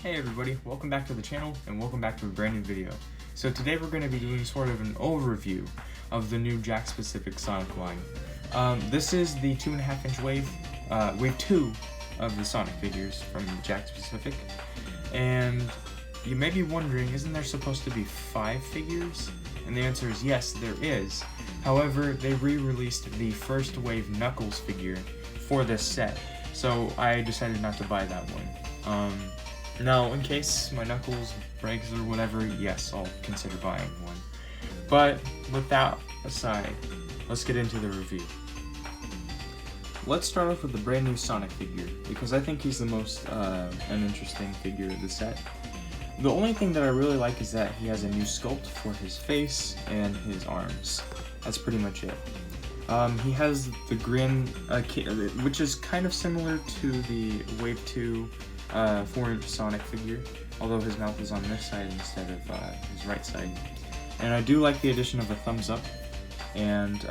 Hey everybody, welcome back to the channel and welcome back to a brand new video. So today we're going to be doing sort of an overview of the new Jakks Pacific Sonic line. This is the 2.5 inch wave 2 of the Sonic figures from Jakks Pacific. And you may be wondering, isn't there supposed to be 5 figures? And the answer is yes, there is. However, they re-released the first wave Knuckles figure for this set, so I decided not to buy that one. Now, in case my Knuckles breaks or whatever, yes, I'll consider buying one. But with that aside, let's get into the review. Let's start off with the brand new Sonic figure, because I think he's the most uninteresting figure of the set. The only thing that I really like is that he has a new sculpt for his face and his arms. That's pretty much it. He has the grin, which is kind of similar to the Wave 2 4-inch Sonic figure, although his mouth is on this side instead of his right side. And I do like the addition of a thumbs up and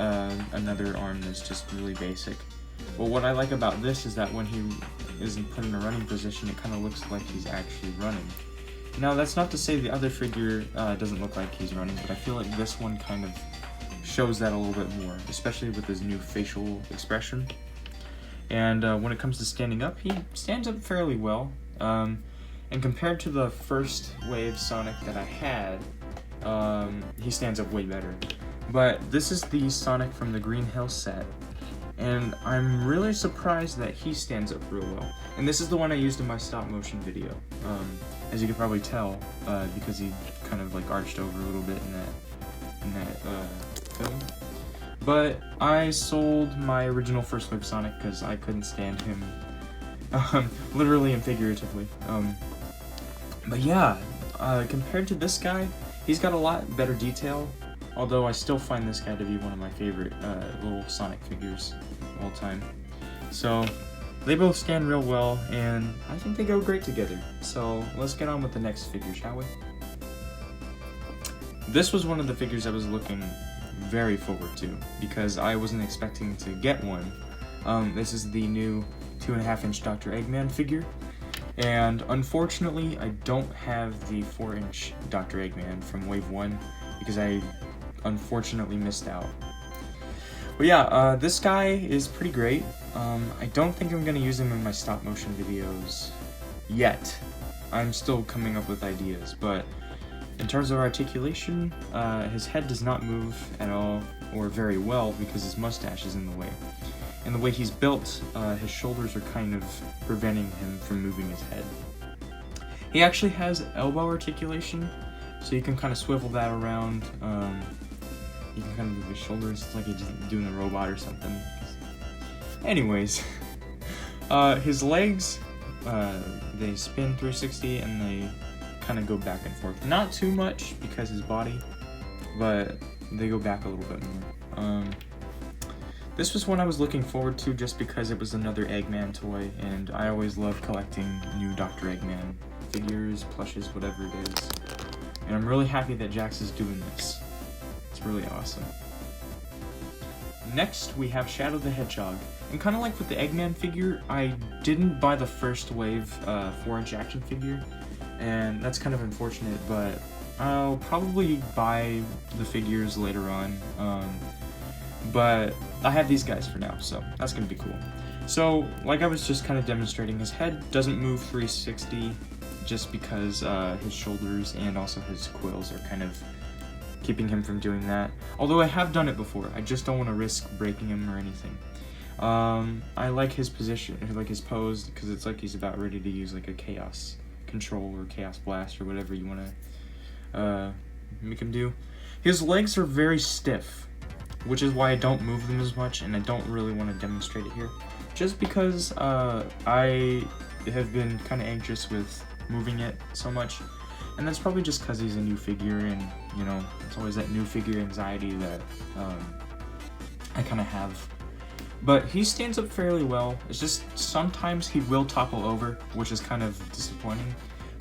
another arm that's just really basic. But what I like about this is that when he isn't put in a running position, it kind of looks like he's actually running. Now, that's not to say the other figure doesn't look like he's running, but I feel like this one kind of shows that a little bit more, especially with his new facial expression. And when it comes to standing up, he stands up fairly well. And compared to the first wave Sonic that I had, he stands up way better. But this is the Sonic from the Green Hill set, and I'm really surprised that he stands up real well. And this is the one I used in my stop motion video, as you can probably tell, because he kind of like arched over a little bit in that film. But I sold my original first wave Sonic because I couldn't stand him, literally and figuratively. But yeah, compared to this guy, he's got a lot better detail, although I still find this guy to be one of my favorite little Sonic figures of all time. So they both stand real well, and I think they go great together. So let's get on with the next figure, shall we? This was one of the figures I was looking very forward to, because I wasn't expecting to get one. This is the new 2.5 inch Dr. Eggman figure, and unfortunately I don't have the 4-inch Dr. Eggman from Wave 1 because I unfortunately missed out. But yeah, this guy is pretty great. I don't think I'm going to use him in my stop motion videos yet. I'm still coming up with ideas, but in terms of articulation, his head does not move at all, or very well, because his mustache is in the way. And the way he's built, his shoulders are kind of preventing him from moving his head. He actually has elbow articulation, so you can kind of swivel that around. You can kind of move his shoulders, it's like he's just doing a robot or something. Anyways, his legs, they spin 360 and they kind of go back and forth. Not too much because his body, but they go back a little bit more. This was one I was looking forward to just because it was another Eggman toy, and I always love collecting new Dr. Eggman figures, plushes, whatever it is. And I'm really happy that Jakks is doing this. It's really awesome. Next, we have Shadow the Hedgehog. And kind of like with the Eggman figure, I didn't buy the first wave 4-inch action figure, and that's kind of unfortunate, but I'll probably buy the figures later on. But I have these guys for now, so that's gonna be cool. So, like I was just kind of demonstrating, his head doesn't move 360 just because his shoulders and also his quills are kind of keeping him from doing that. Although I have done it before, I just don't want to risk breaking him or anything. I like his position, like his pose, because it's like he's about ready to use like a chaos control or chaos blast or whatever you want to make him do. His legs are very stiff, which is why I don't move them as much, and I don't really want to demonstrate it here, just because I have been kind of anxious with moving it so much, and that's probably just because he's a new figure, and you know, it's always that new figure anxiety that I kind of have. But he stands up fairly well. It's just sometimes he will topple over, which is kind of disappointing.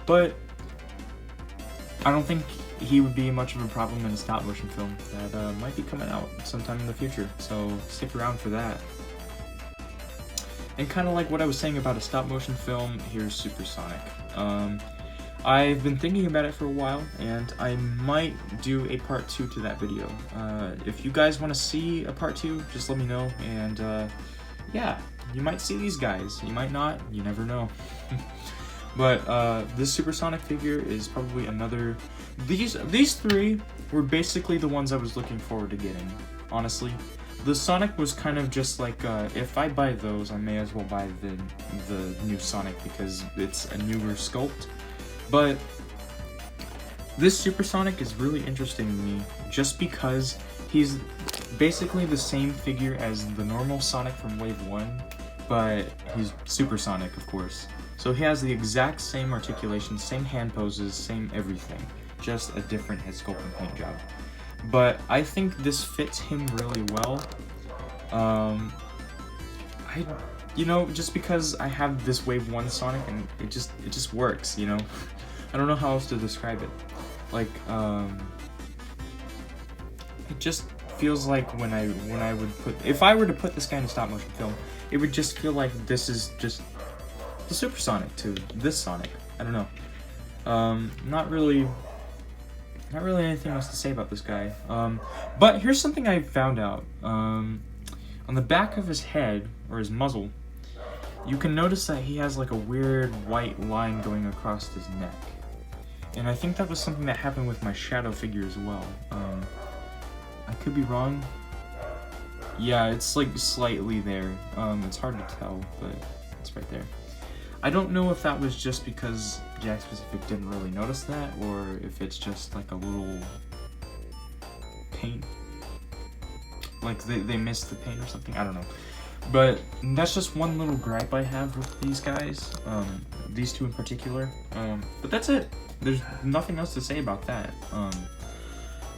But I don't think he would be much of a problem in a stop motion film that might be coming out sometime in the future. So stick around for that. And kind of like what I was saying about a stop motion film, here's Super Sonic. I've been thinking about it for a while, and I might do a part 2 to that video. If you guys want to see a part 2, just let me know, and yeah, you might see these guys. You might not, you never know. But this Supersonic figure is probably another... These three were basically the ones I was looking forward to getting, honestly. The Sonic was kind of just like, if I buy those, I may as well buy the new Sonic because it's a newer sculpt. But this Supersonic is really interesting to me just because he's basically the same figure as the normal Sonic from Wave 1, but he's Supersonic, of course. So he has the exact same articulation, same hand poses, same everything, just a different head sculpt and paint job. But I think this fits him really well. You know, just because I have this Wave 1 Sonic and it just works, you know? I don't know how else to describe it. Like, it just feels like when I would put... If I were to put this guy in a stop motion film, it would just feel like this is just the Supersonic to this Sonic. I don't know. Not really anything else to say about this guy. But here's something I found out. On the back of his head, or his muzzle, you can notice that he has like a weird white line going across his neck. And I think that was something that happened with my Shadow figure as well. I could be wrong. Yeah, it's like slightly there. It's hard to tell, but it's right there. I don't know if that was just because Jakks Pacific didn't really notice that, or if it's just like a little paint. Like they missed the paint or something, I don't know. But that's just one little gripe I have with these guys, these two in particular. But that's it. There's nothing else to say about that.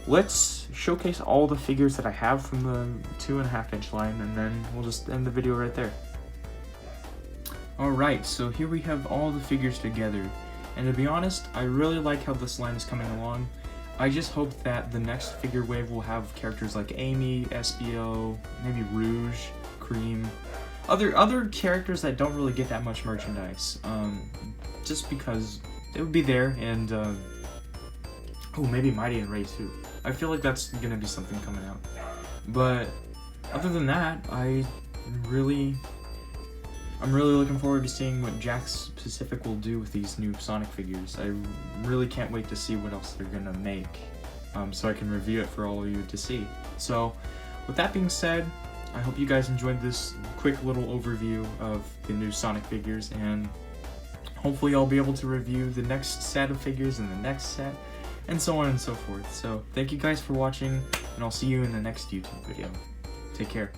Let's showcase all the figures that I have from the 2.5 inch line, and then we'll just end the video right there. Alright, so here we have all the figures together, and to be honest, I really like how this line is coming along. I just hope that the next figure wave will have characters like Amy, SBO, maybe Rouge, Cream, other characters that don't really get that much merchandise, just because it would be there, and oh, maybe Mighty and Ray too. I feel like that's gonna be something coming out. But other than that, I'm really looking forward to seeing what Jakks Pacific will do with these new Sonic figures. I really can't wait to see what else they're gonna make, so I can review it for all of you to see. So, with that being said, I hope you guys enjoyed this quick little overview of the new Sonic figures, and hopefully I'll be able to review the next set of figures in the next set, and so on and so forth. So, thank you guys for watching, and I'll see you in the next YouTube video. Take care.